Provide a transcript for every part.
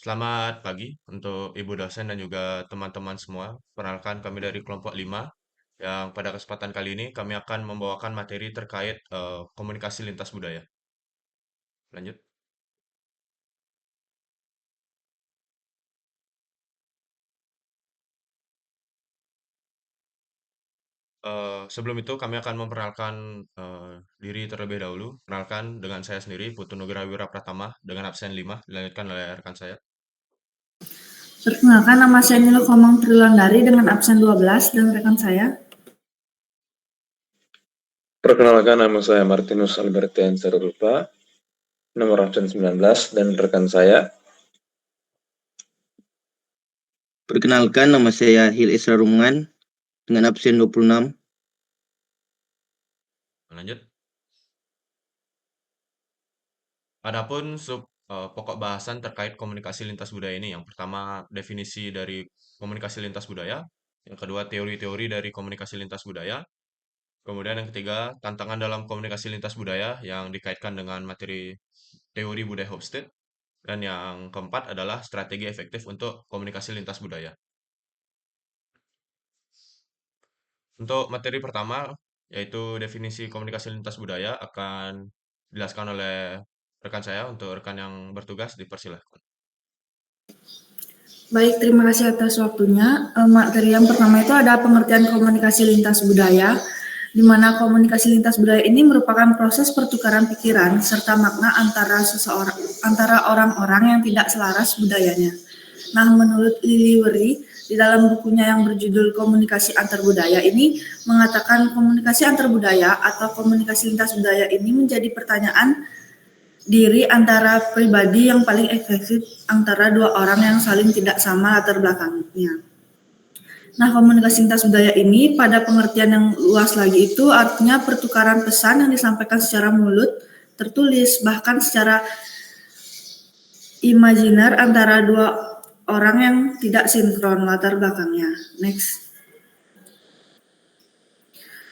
Selamat pagi untuk Ibu dosen dan juga teman-teman semua. Perkenalkan kami dari kelompok 5 yang pada kesempatan kali ini kami akan membawakan materi terkait komunikasi lintas budaya. Lanjut. Sebelum itu kami akan memperkenalkan diri terlebih dahulu. Perkenalkan dengan saya sendiri Putu Nugraha Wirapratama dengan absen 5 dilanjutkan oleh rekan saya. Perkenalkan, nama saya Nilo Komang Trilandari dengan absen 12 dan rekan saya. Perkenalkan, nama saya Martinus Albertian Sarurupa, nomor absen 19, dan rekan saya. Perkenalkan, nama saya Hil Isra Rumungan dengan absen 26. Lanjut. Adapun pokok bahasan terkait komunikasi lintas budaya ini, yang pertama definisi dari komunikasi lintas budaya, yang kedua teori-teori dari komunikasi lintas budaya, kemudian yang ketiga tantangan dalam komunikasi lintas budaya yang dikaitkan dengan materi teori budaya Hofstede, dan yang keempat adalah strategi efektif untuk komunikasi lintas budaya. Untuk materi pertama, yaitu definisi komunikasi lintas budaya, akan dijelaskan oleh rekan saya. Untuk rekan yang bertugas, dipersilahkan. Baik, terima kasih atas waktunya. Materi yang pertama itu ada pengertian komunikasi lintas budaya, di mana komunikasi lintas budaya ini merupakan proses pertukaran pikiran serta makna antara orang-orang yang tidak selaras budayanya. Nah, menurut Lili Weri, di dalam bukunya yang berjudul Komunikasi Antar Budaya ini mengatakan komunikasi antar budaya atau komunikasi lintas budaya ini menjadi pertanyaan diri antara pribadi yang paling efektif antara dua orang yang saling tidak sama latar belakangnya. Nah, komunikasi lintas budaya ini pada pengertian yang luas lagi itu artinya pertukaran pesan yang disampaikan secara mulut, tertulis, bahkan secara imajiner antara dua orang yang tidak sinkron latar belakangnya. Next.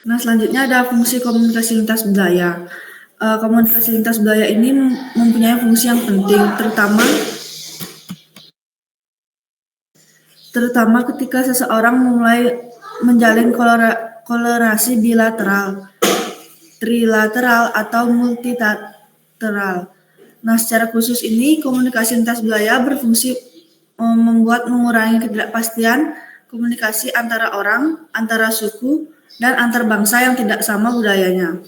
Nah, selanjutnya ada fungsi komunikasi lintas budaya. Komunikasi lintas budaya ini mempunyai fungsi yang penting, terutama ketika seseorang mulai menjalin kolerasi bilateral, trilateral, atau multilateral. Nah, secara khusus ini komunikasi lintas budaya berfungsi mengurangi ketidakpastian komunikasi antara orang, antara suku, dan antar bangsa yang tidak sama budayanya.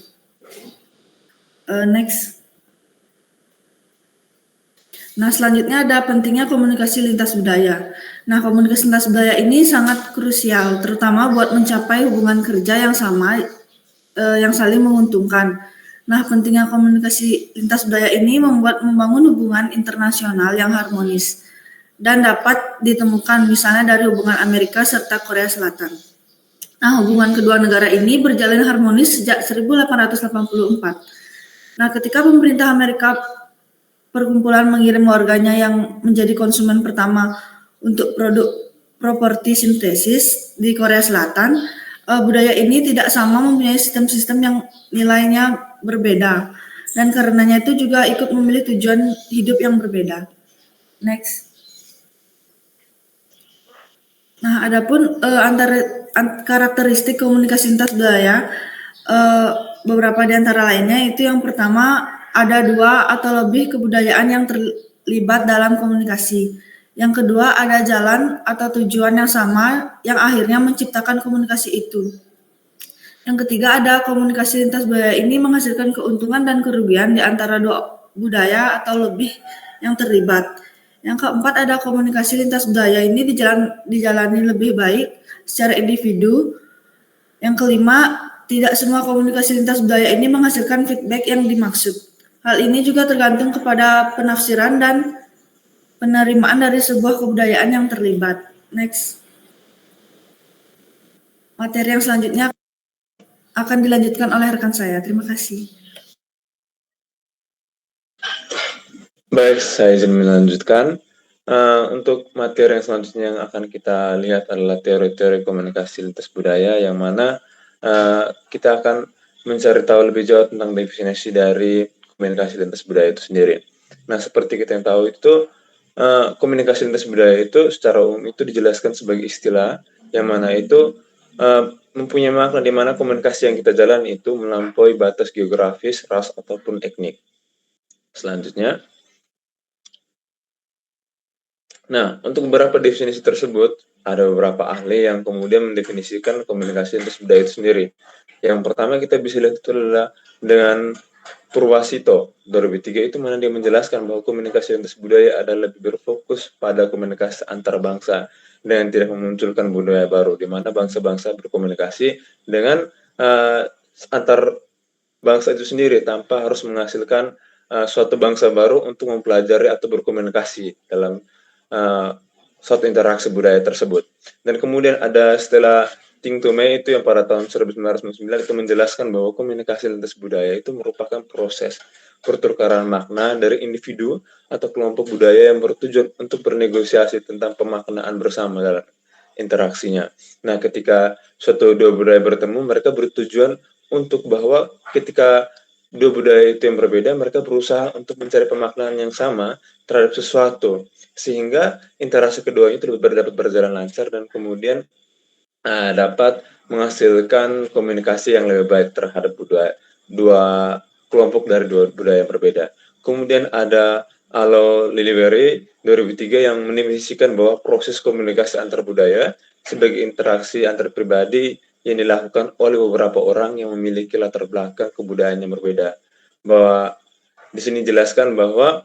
Next. Nah, selanjutnya ada pentingnya komunikasi lintas budaya. Nah, komunikasi lintas budaya ini sangat krusial, terutama buat mencapai hubungan kerja yang sama, yang saling menguntungkan. Nah, pentingnya komunikasi lintas budaya ini membangun hubungan internasional yang harmonis dan dapat ditemukan misalnya dari hubungan Amerika serta Korea Selatan. Nah, hubungan kedua negara ini berjalan harmonis sejak 1884. Nah, ketika pemerintah Amerika perkumpulan mengirim warganya yang menjadi konsumen pertama untuk produk properti sintesis di Korea Selatan, budaya ini tidak sama mempunyai sistem-sistem yang nilainya berbeda, dan karenanya itu juga ikut memilih tujuan hidup yang berbeda. Next. Nah, adapun karakteristik komunikasi lintas budaya, beberapa di antara lainnya itu yang pertama, ada 2 atau lebih kebudayaan yang terlibat dalam komunikasi. Yang kedua, ada jalan atau tujuan yang sama yang akhirnya menciptakan komunikasi itu. Yang ketiga, ada komunikasi lintas budaya ini menghasilkan keuntungan dan kerugian di antara 2 budaya atau lebih yang terlibat. Yang keempat, ada komunikasi lintas budaya ini dijalani lebih baik secara individu. Yang kelima, tidak semua komunikasi lintas budaya ini menghasilkan feedback yang dimaksud. Hal ini juga tergantung kepada penafsiran dan penerimaan dari sebuah kebudayaan yang terlibat. Next. Materi yang selanjutnya akan dilanjutkan oleh rekan saya. Terima kasih. Baik, saya izin melanjutkan. Untuk materi yang selanjutnya yang akan kita lihat adalah teori-teori komunikasi lintas budaya, yang mana kita akan mencari tahu lebih jauh tentang definisi dari komunikasi lintas budaya itu sendiri. Nah, seperti kita yang tahu itu, komunikasi lintas budaya itu secara umum itu dijelaskan sebagai istilah yang mana itu mempunyai makna di mana komunikasi yang kita jalani itu melampaui batas geografis, ras ataupun etnik. Selanjutnya, nah untuk beberapa definisi tersebut ada beberapa ahli yang kemudian mendefinisikan komunikasi lintas budaya itu sendiri. Yang pertama kita bisa lihat itu adalah dengan Purwasito 2003 itu mana dia menjelaskan bahwa komunikasi lintas budaya adalah lebih berfokus pada komunikasi antar bangsa dan tidak memunculkan budaya baru di mana bangsa-bangsa berkomunikasi dengan antar bangsa itu sendiri tanpa harus menghasilkan suatu bangsa baru untuk mempelajari atau berkomunikasi dalam suatu interaksi budaya tersebut. Dan kemudian ada setelah Ting Tumei itu yang pada tahun 1999 itu menjelaskan bahwa komunikasi lintas budaya itu merupakan proses pertukaran makna dari individu atau kelompok budaya yang bertujuan untuk bernegosiasi tentang pemaknaan bersama dalam interaksinya. Nah, ketika suatu dua budaya bertemu, mereka bertujuan untuk bahwa ketika dua budaya itu yang berbeda, mereka berusaha untuk mencari pemaknaan yang sama terhadap sesuatu, sehingga interaksi keduanya itu dapat berjalan lancar dan kemudian dapat menghasilkan komunikasi yang lebih baik terhadap dua kelompok dari dua budaya yang berbeda. Kemudian ada Alo Liliberry 2003 yang mendefinisikan bahwa proses komunikasi antar budaya sebagai interaksi antar pribadi yang dilakukan oleh beberapa orang yang memiliki latar belakang kebudayaan yang berbeda. Bahwa di sini jelaskan bahwa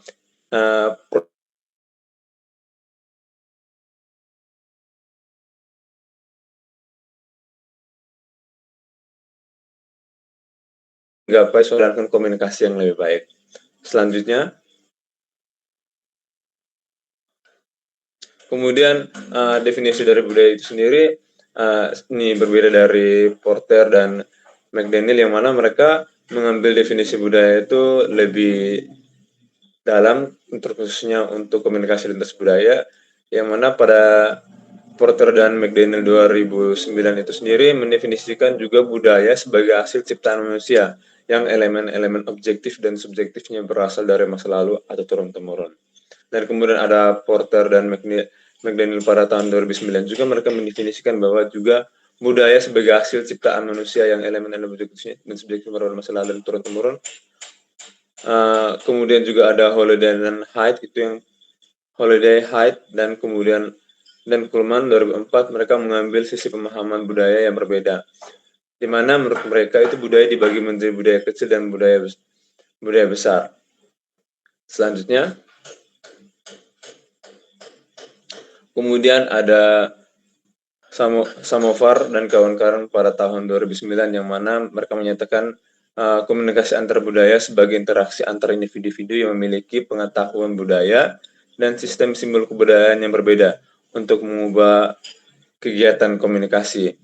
menggapai suatu komunikasi yang lebih baik. Selanjutnya, kemudian definisi dari budaya itu sendiri ini berbeda dari Porter dan McDaniel yang mana mereka mengambil definisi budaya itu lebih dalam khususnya untuk komunikasi lintas budaya yang mana pada Porter dan McDaniel 2009 itu sendiri mendefinisikan juga budaya sebagai hasil ciptaan manusia yang elemen-elemen objektif dan subjektifnya berasal dari masa lalu atau turun-temurun. Dan kemudian ada Porter dan McDaniel pada tahun 2009 juga mereka mendefinisikan bahwa juga budaya sebagai hasil ciptaan manusia yang elemen-elemen objektifnya dan subjektif berasal dari masa lalu dan turun-temurun. Kemudian juga ada Holiday dan Hyde itu yang Holiday, Hyde dan kemudian dan Kuhlman 2004 mereka mengambil sisi pemahaman budaya yang berbeda, di mana menurut mereka itu budaya dibagi menjadi budaya kecil dan budaya besar. Selanjutnya, kemudian ada Samovar dan kawan-kawan pada tahun 2009 yang mana mereka menyatakan komunikasi antar budaya sebagai interaksi antar individu yang memiliki pengetahuan budaya dan sistem simbol kebudayaan yang berbeda untuk mengubah kegiatan komunikasi.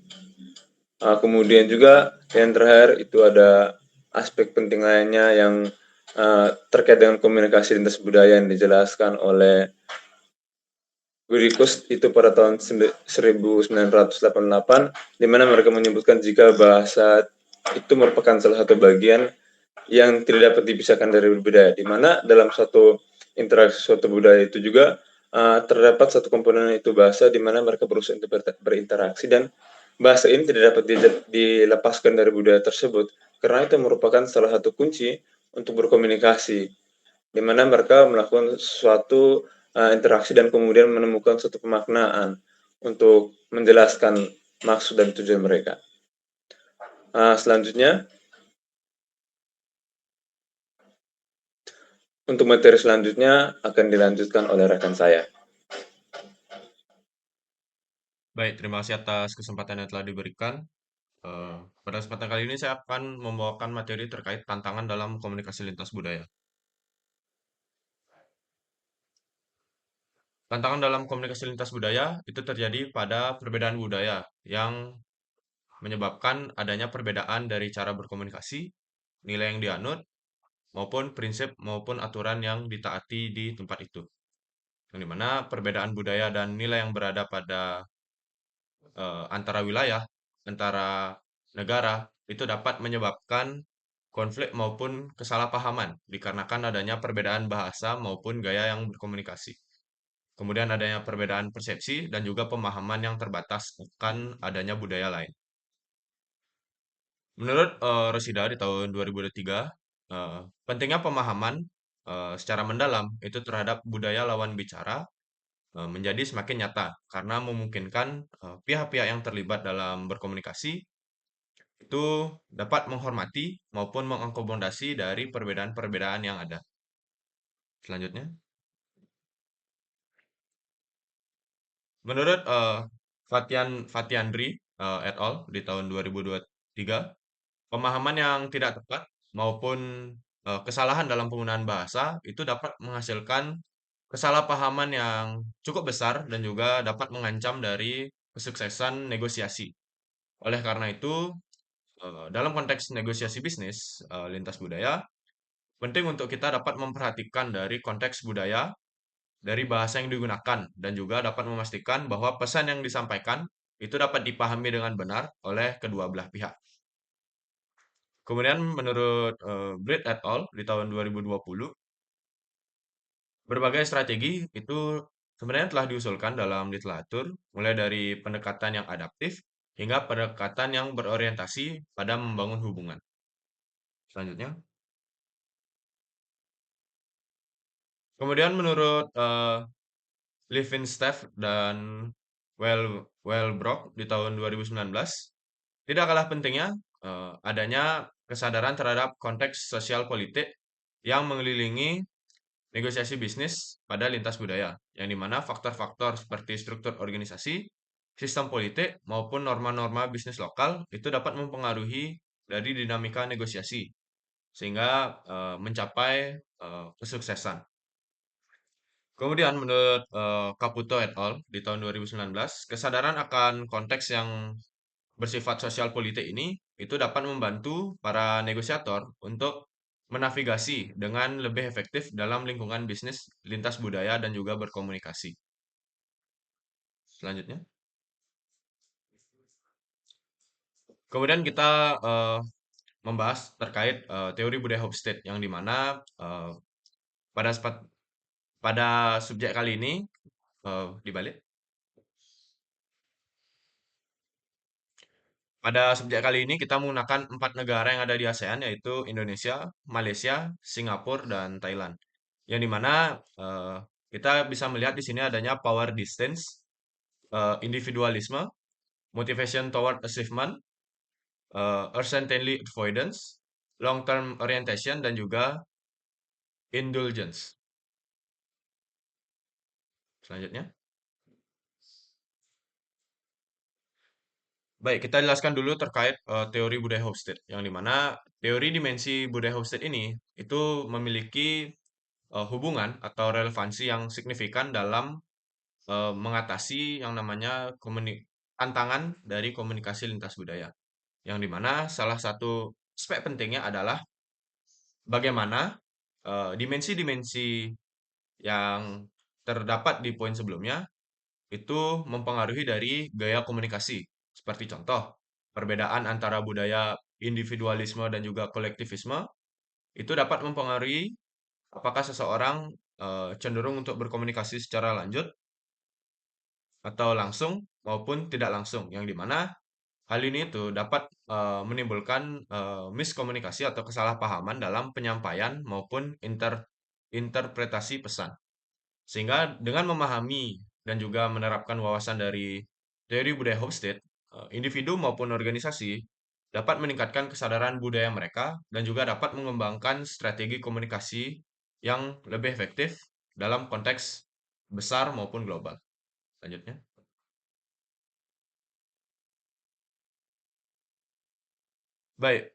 Kemudian juga yang terakhir itu ada aspek penting lainnya yang terkait dengan komunikasi lintas budaya yang dijelaskan oleh Gudikus itu pada tahun 1988, di mana mereka menyebutkan jika bahasa itu merupakan salah satu bagian yang tidak dapat dipisahkan dari budaya, di mana dalam satu interaksi suatu budaya itu juga terdapat satu komponen itu bahasa, di mana mereka berusaha untuk berinteraksi dan bahasa ini tidak dapat dilepaskan dari budaya tersebut, karena itu merupakan salah satu kunci untuk berkomunikasi, di mana mereka melakukan suatu interaksi dan kemudian menemukan suatu pemaknaan untuk menjelaskan maksud dan tujuan mereka. Selanjutnya, untuk materi selanjutnya akan dilanjutkan oleh rekan saya. Baik, terima kasih atas kesempatan yang telah diberikan. Pada kesempatan kali ini saya akan membawakan materi terkait tantangan dalam komunikasi lintas budaya. Tantangan dalam komunikasi lintas budaya itu terjadi pada perbedaan budaya yang menyebabkan adanya perbedaan dari cara berkomunikasi, nilai yang dianut, maupun prinsip maupun aturan yang ditaati di tempat itu. Yang dimana perbedaan budaya dan nilai yang berada pada antara wilayah, antara negara, itu dapat menyebabkan konflik maupun kesalahpahaman dikarenakan adanya perbedaan bahasa maupun gaya yang berkomunikasi. kemudian adanya perbedaan persepsi dan juga pemahaman yang terbatas akan adanya budaya lain. Menurut Rosida di tahun 2023, pentingnya pemahaman secara mendalam itu terhadap budaya lawan bicara menjadi semakin nyata karena memungkinkan pihak-pihak yang terlibat dalam berkomunikasi itu dapat menghormati maupun mengakomodasi dari perbedaan-perbedaan yang ada. Selanjutnya, menurut Fatiandri et al. Di tahun 2023, pemahaman yang tidak tepat maupun kesalahan dalam penggunaan bahasa itu dapat menghasilkan kesalahpahaman yang cukup besar dan juga dapat mengancam dari kesuksesan negosiasi. Oleh karena itu, dalam konteks negosiasi bisnis lintas budaya, penting untuk kita dapat memperhatikan dari konteks budaya, dari bahasa yang digunakan, dan juga dapat memastikan bahwa pesan yang disampaikan itu dapat dipahami dengan benar oleh kedua belah pihak. Kemudian menurut Britt et al. Di tahun 2020, berbagai strategi itu sebenarnya telah diusulkan dalam literatur, mulai dari pendekatan yang adaptif hingga pendekatan yang berorientasi pada membangun hubungan. Selanjutnya, kemudian menurut Livinstev dan Wellbrock di tahun 2019, tidak kalah pentingnya adanya kesadaran terhadap konteks sosial politik yang mengelilingi negosiasi bisnis pada lintas budaya, yang dimana faktor-faktor seperti struktur organisasi, sistem politik, maupun norma-norma bisnis lokal itu dapat mempengaruhi dari dinamika negosiasi, sehingga mencapai kesuksesan. Kemudian menurut Caputo et al. Di tahun 2019, kesadaran akan konteks yang bersifat sosial politik ini itu dapat membantu para negosiator untuk menavigasi dengan lebih efektif dalam lingkungan bisnis lintas budaya dan juga berkomunikasi. Selanjutnya, kemudian kita membahas terkait teori budaya Hofstede yang dimana pada pada subjek kali ini dibalik. Pada subjek kali ini kita menggunakan 4 negara yang ada di ASEAN, yaitu Indonesia, Malaysia, Singapura, dan Thailand. Yang dimana kita bisa melihat di sini adanya power distance, individualisme, motivation toward achievement, uncertainty avoidance, long-term orientation, dan juga indulgence. Selanjutnya. Baik, kita jelaskan dulu terkait teori budaya Hofstede, yang dimana teori dimensi budaya Hofstede ini itu memiliki hubungan atau relevansi yang signifikan dalam mengatasi yang namanya tantangan dari komunikasi lintas budaya. Yang dimana salah satu aspek pentingnya adalah bagaimana dimensi-dimensi yang terdapat di poin sebelumnya itu mempengaruhi dari gaya komunikasi. Seperti contoh, perbedaan antara budaya individualisme dan juga kolektivisme itu dapat mempengaruhi apakah seseorang cenderung untuk berkomunikasi secara lanjut atau langsung maupun tidak langsung, yang dimana hal ini itu dapat menimbulkan miskomunikasi atau kesalahpahaman dalam penyampaian maupun interpretasi pesan. Sehingga dengan memahami dan juga menerapkan wawasan dari teori budaya Hofstede, individu maupun organisasi dapat meningkatkan kesadaran budaya mereka dan juga dapat mengembangkan strategi komunikasi yang lebih efektif dalam konteks besar maupun global. Selanjutnya. Baik,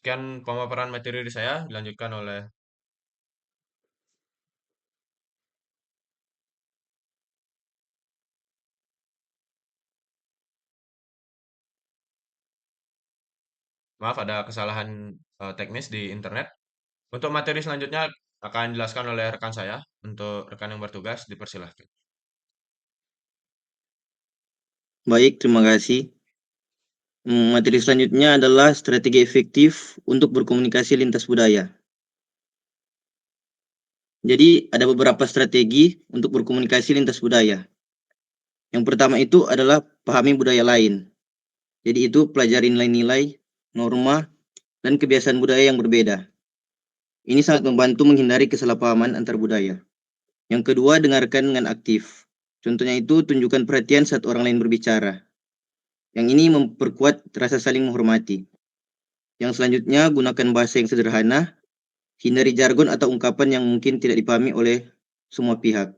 sekian pemaparan materi dari saya, dilanjutkan oleh maaf ada kesalahan teknis di internet. Untuk materi selanjutnya akan dijelaskan oleh rekan saya. Untuk rekan yang bertugas, dipersilahkan. Baik, terima kasih. Materi selanjutnya adalah strategi efektif untuk berkomunikasi lintas budaya. Jadi ada beberapa strategi untuk berkomunikasi lintas budaya. Yang pertama itu adalah pahami budaya lain. Jadi itu pelajari nilai-nilai, norma, dan kebiasaan budaya yang berbeda. Ini sangat membantu menghindari kesalahpahaman antar budaya. Yang kedua, dengarkan dengan aktif. Contohnya itu tunjukkan perhatian saat orang lain berbicara. Yang ini memperkuat rasa saling menghormati. Yang selanjutnya, gunakan bahasa yang sederhana, hindari jargon atau ungkapan yang mungkin tidak dipahami oleh semua pihak.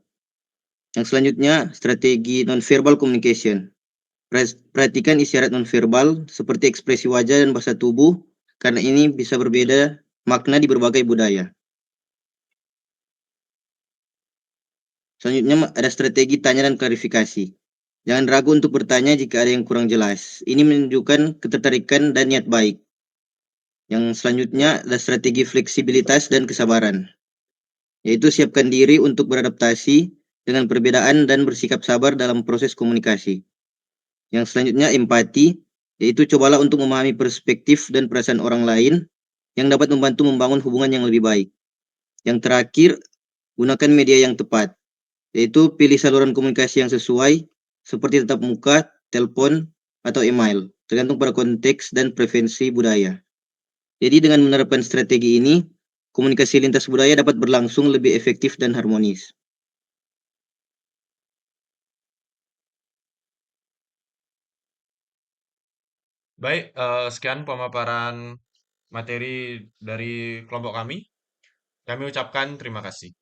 Yang selanjutnya, strategi non-verbal communication. Perhatikan isyarat non-verbal seperti ekspresi wajah dan bahasa tubuh, karena ini bisa berbeda makna di berbagai budaya. Selanjutnya ada strategi tanya dan klarifikasi. Jangan ragu untuk bertanya jika ada yang kurang jelas. Ini menunjukkan ketertarikan dan niat baik. Yang selanjutnya ada strategi fleksibilitas dan kesabaran, yaitu siapkan diri untuk beradaptasi dengan perbedaan dan bersikap sabar dalam proses komunikasi. Yang selanjutnya empati, yaitu cobalah untuk memahami perspektif dan perasaan orang lain yang dapat membantu membangun hubungan yang lebih baik. Yang terakhir, gunakan media yang tepat, yaitu pilih saluran komunikasi yang sesuai seperti tatap muka, telepon, atau email, tergantung pada konteks dan preferensi budaya. Jadi dengan menerapkan strategi ini, komunikasi lintas budaya dapat berlangsung lebih efektif dan harmonis. Baik, sekian pemaparan materi dari kelompok kami. Kami ucapkan terima kasih.